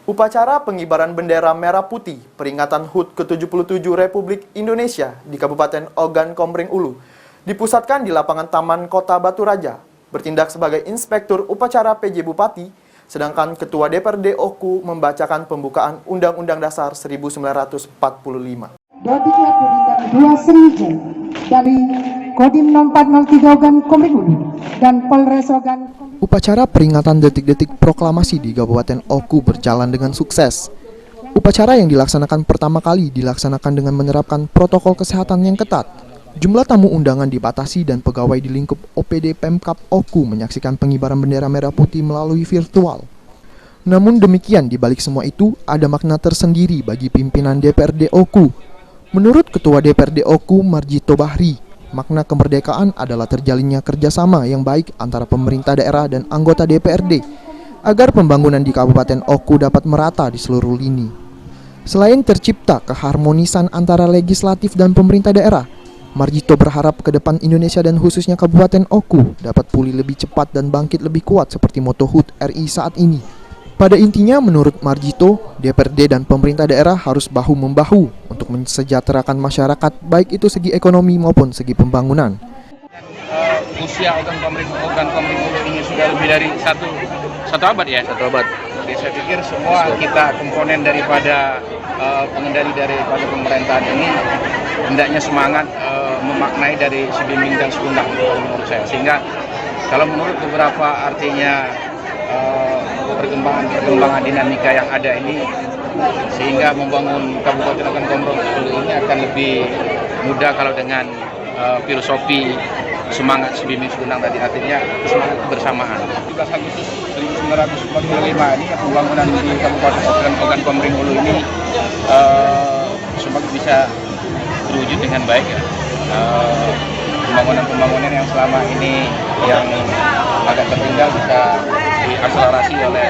Upacara pengibaran bendera merah putih peringatan HUT ke-77 Republik Indonesia di Kabupaten Ogan Komering Ulu dipusatkan di lapangan Taman Kota Batu Raja, bertindak sebagai inspektur upacara PJ Bupati, sedangkan Ketua DPRD OKU membacakan pembukaan Undang-Undang Dasar 1945. Dari Kodim 0403 Ogan Komering Ulu dan Polres Ogan. Upacara peringatan detik-detik proklamasi di Kabupaten Oku berjalan dengan sukses. Upacara yang dilaksanakan pertama kali dilaksanakan dengan menerapkan protokol kesehatan yang ketat. Jumlah tamu undangan dibatasi dan pegawai di lingkup OPD Pemkab Oku menyaksikan pengibaran bendera merah putih melalui virtual. Namun demikian, di balik semua itu ada makna tersendiri bagi pimpinan DPRD Oku. Menurut Ketua DPRD Oku Marjito Bahri, makna kemerdekaan adalah terjalinnya kerjasama yang baik antara pemerintah daerah dan anggota DPRD agar pembangunan di Kabupaten Oku dapat merata di seluruh lini. Selain tercipta keharmonisan antara legislatif dan pemerintah daerah, Marjito berharap ke depan Indonesia dan khususnya Kabupaten Oku dapat pulih lebih cepat dan bangkit lebih kuat seperti moto HUT RI saat ini. Pada intinya, menurut Marjito, DPRD dan pemerintah daerah harus bahu-membahu untuk mensejahterakan masyarakat, baik itu segi ekonomi maupun segi pembangunan. Usia Ogan Komering Ulu ini sudah lebih dari satu abad ya? Satu abad. Jadi saya pikir semua kita komponen daripada pengendali daripada pemerintahan ini hendaknya semangat memaknai dari si bimbing dan sekundang menurut saya. Sehingga kalau menurut beberapa artinya perkembangan dinamika yang ada ini, sehingga membangun Kabupaten Ogan Komering Ulu ini akan lebih mudah kalau dengan filosofi semangat si bimbing sekundang tadi, artinya semangat kebersamaan. 17 Agustus 1945 ini pembangunan di Kabupaten Ogan Komering Ulu ini semoga bisa terwujud dengan baik ya. Pembangunan yang selama ini yang agak tertinggal bisa diakselerasi oleh.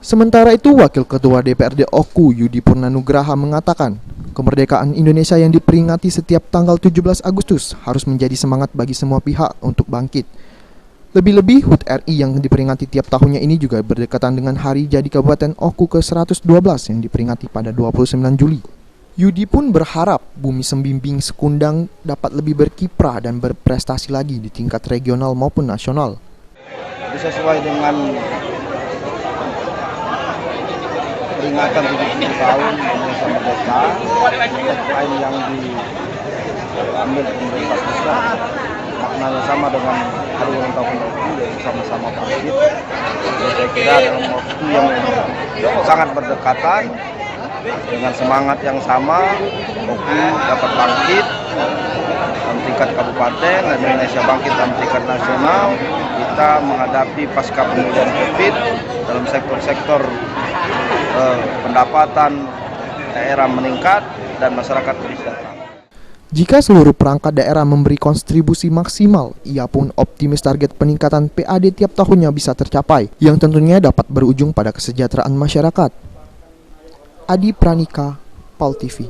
Sementara itu, Wakil Ketua DPRD Oku Yudi Purnanugraha mengatakan, kemerdekaan Indonesia yang diperingati setiap tanggal 17 Agustus harus menjadi semangat bagi semua pihak untuk bangkit. Lebih-lebih HUT RI yang diperingati tiap tahunnya ini juga berdekatan dengan hari jadi Kabupaten Oku ke-112 yang diperingati pada 29 Juli. Yudi pun berharap Bumi Sembimbing Sekundang dapat lebih berkiprah dan berprestasi lagi di tingkat regional maupun nasional. Sesuai dengan peringatan 70 tahun Indonesia Merdeka, lain yang diambil pemerintah pusat, maknanya sama dengan hari ulang tahun OKU, yaitu sama-sama bangkit. Saya kira dalam waktu yang sangat berdekatan, dengan semangat yang sama, OKU dapat bangkit dalam tingkat kabupaten dan Indonesia bangkit dalam tingkat nasional. Kita menghadapi pasca pemulihan COVID dalam sektor-sektor pendapatan daerah meningkat dan masyarakat lebih sejahtera. Jika seluruh perangkat daerah memberi kontribusi maksimal, ia pun optimis target peningkatan PAD tiap tahunnya bisa tercapai, yang tentunya dapat berujung pada kesejahteraan masyarakat. Adi Pranika, PAL TV.